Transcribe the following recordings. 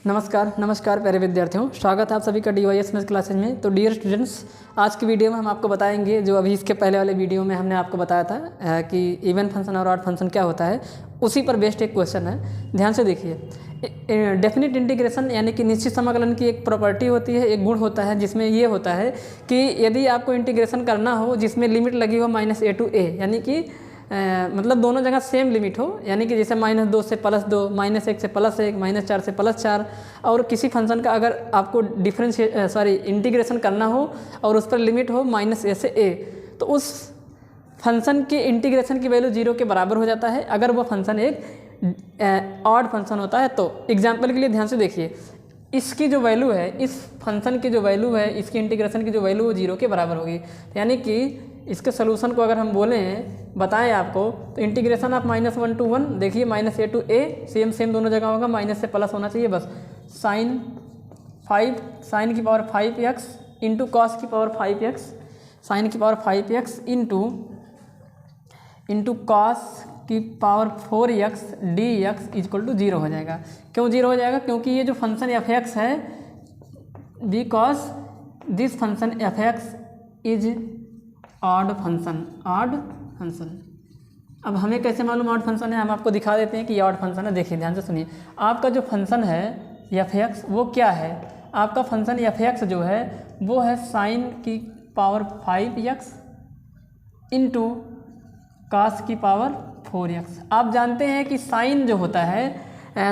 नमस्कार प्यारे विद्यार्थियों, स्वागत है आप सभी का DYS मैथ्स क्लासेज में। तो डियर स्टूडेंट्स, आज की वीडियो में हम आपको बताएंगे जो अभी इसके पहले वाले वीडियो में हमने आपको बताया था कि इवन फंक्शन और ऑड फंक्शन क्या होता है, उसी पर बेस्ड एक क्वेश्चन है। ध्यान से देखिए। डेफिनिट इंटीग्रेशन यानी कि निश्चित समाकलन की एक प्रॉपर्टी होती है, एक गुण होता है, जिसमें ये होता है कि यदि आपको इंटीग्रेशन करना हो जिसमें लिमिट लगी हो -a to a, यानी कि मतलब दोनों जगह सेम लिमिट हो, यानी कि जैसे -2 से +2, -1 से +1, -4 से +4, और किसी फंक्शन का अगर आपको इंटीग्रेशन करना हो और उस पर लिमिट हो -a से a, तो उस फंक्शन के इंटीग्रेशन की वैल्यू 0 के बराबर हो जाता है अगर वो फंक्शन एक ऑड फंक्शन होता है। तो एग्जाम्पल के लिए ध्यान से देखिए, इसकी जो वैल्यू है, इस फंक्शन की जो वैल्यू है, इसकी इंटीग्रेशन की जो वैल्यू वो 0 के बराबर होगी। यानी कि इसके सोल्यूशन को अगर हम बोलें, बताएं आपको, तो इंटीग्रेशन ऑफ -1 to 1, देखिए -a to a सेम दोनों जगह होगा, माइनस से प्लस होना चाहिए बस। साइन की पावर 5x इंटू कॉस की पावर 5x, साइन की पावर 5x इंटू कॉस की power 4x dx equal to 0 हो जाएगा। क्यों 0 हो जाएगा? क्योंकि ये जो फंक्शन fx है, because this function fx is odd function. अब हमें कैसे मालूम ऑड फंक्शन है? हम आपको दिखा देते हैं कि ये ऑड फंक्शन है। देखिए ध्यान से सुनिए, आपका जो फंक्शन है fx वो क्या है? आपका फंक्शन fx जो है वो है साइन की पावर 5x इंटू कास की पावर 4x। आप जानते हैं कि साइन जो होता है,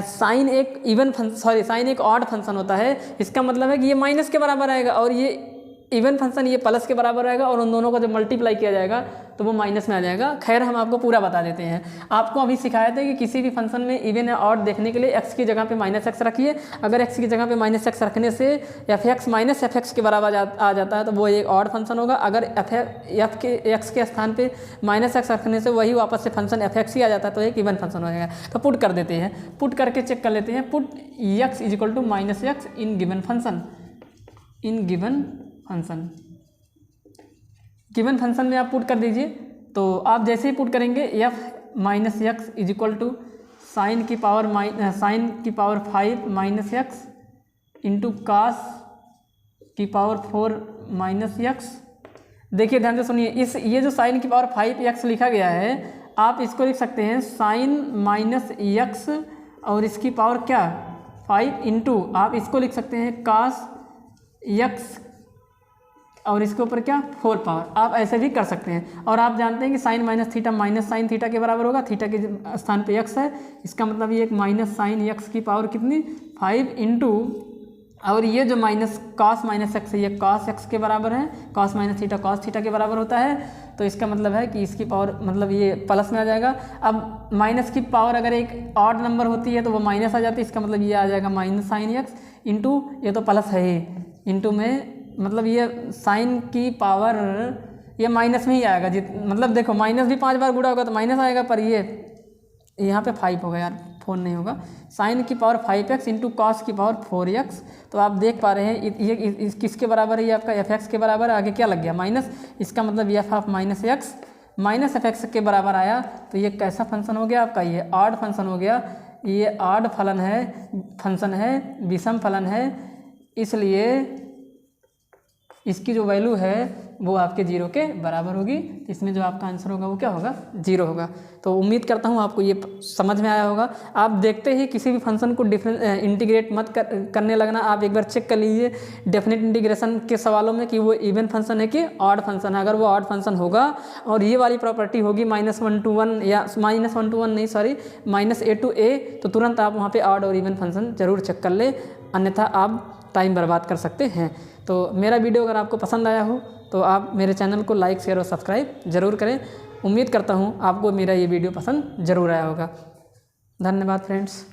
साइन एक ऑड फंक्शन होता है। इसका मतलब है कि ये माइनस के बराबर आएगा और ये इवन फंक्शन ये प्लस के बराबर आएगा, और उन दोनों को जब मल्टीप्लाई किया जाएगा तो वो माइनस में आ जाएगा। खैर, हम आपको पूरा बता देते हैं। आपको अभी सिखाया था कि किसी भी फंक्शन में इवन या ऑड देखने के लिए x की जगह पे -x रखिए। अगर x की जगह पे -x रखने से fx -fx के बराबर आ जाता है तो वो एक ऑड फंक्शन होगा। अगर x के स्थान पे -x रखने से वही वापस से फंक्शन fx ही आ जाता है तो एक इवन फंक्शन हो जाएगा। तो पुट कर देते हैं, पुट करके चेक कर लेते हैं। Put x equal to -x in given function में आप पुट कर दीजिए। तो आप जैसे ही पुट करेंगे f -x is equal to sine की पावर 5 -x इंटू कास की पावर 4 -x। देखिए ध्यान से सुनिए, ये जो साइन की पावर 5x लिखा गया है, आप इसको लिख सकते हैं साइन -x और इसकी पावर क्या 5 इंटू, आप इसको लिख सकते हैं कास x और इसके ऊपर क्या 4 पावर। आप ऐसे भी कर सकते हैं। और आप जानते हैं कि sine minus theta minus sine theta के बराबर होगा। थीटा के स्थान पे x है, इसका मतलब ये एक माइनस साइन x की पावर कितनी 5 इंटू, और ये जो माइनस कॉस -x है, ये कॉस x के बराबर है। Cos minus theta cos theta के बराबर होता है। तो इसका मतलब है कि इसकी पावर मतलब ये प्लस में आ जाएगा। अब माइनस की पावर अगर एक ऑड नंबर होती है तो वो माइनस आ जाती है। इसका मतलब ये आ जाएगा माइनस साइन x इंटू, ये तो प्लस है ही, इंटू में मतलब ये साइन की पावर ये माइनस में ही आएगा। मतलब देखो, माइनस भी 5 बार गुणा होगा तो माइनस आएगा, पर ये यहाँ पे 5 होगा यार, 4 नहीं होगा। साइन की पावर 5x इंटू कॉस की पावर 4x। तो आप देख पा रहे हैं ये किसके बराबर है? ये आपका fx के बराबर है। आगे क्या लग गया? माइनस। इसका मतलब f ऑफ -x -fx के बराबर आया। तो ये कैसा फंक्शन हो गया आपका? ये ऑड फंक्शन हो गया। ये ऑड फंक्शन है, विषम फलन है, इसलिए इसकी जो वैल्यू है वो आपके 0 के बराबर होगी। इसमें जो आपका आंसर होगा वो क्या होगा? 0 होगा। तो उम्मीद करता हूँ आपको ये समझ में आया होगा। आप देखते ही किसी भी फंक्शन को इंटीग्रेट मत करने लगना। आप एक बार चेक कर लीजिए डेफिनेट इंटीग्रेशन के सवालों में कि वो इवन फंक्शन है कि ऑड फंक्शन है। अगर वो ऑड फंक्शन होगा और ये वाली प्रॉपर्टी होगी -1 to 1 या -1 to 1 नहीं, सॉरी -a to a, तो तुरंत आप वहाँ पर ऑड और इवन फंक्शन जरूर चेक कर ले, अन्यथा आप टाइम बर्बाद कर सकते हैं। तो मेरा वीडियो अगर आपको पसंद आया हो तो आप मेरे चैनल को लाइक शेयर और सब्सक्राइब जरूर करें। उम्मीद करता हूँ आपको मेरा ये वीडियो पसंद जरूर आया होगा। धन्यवाद फ्रेंड्स।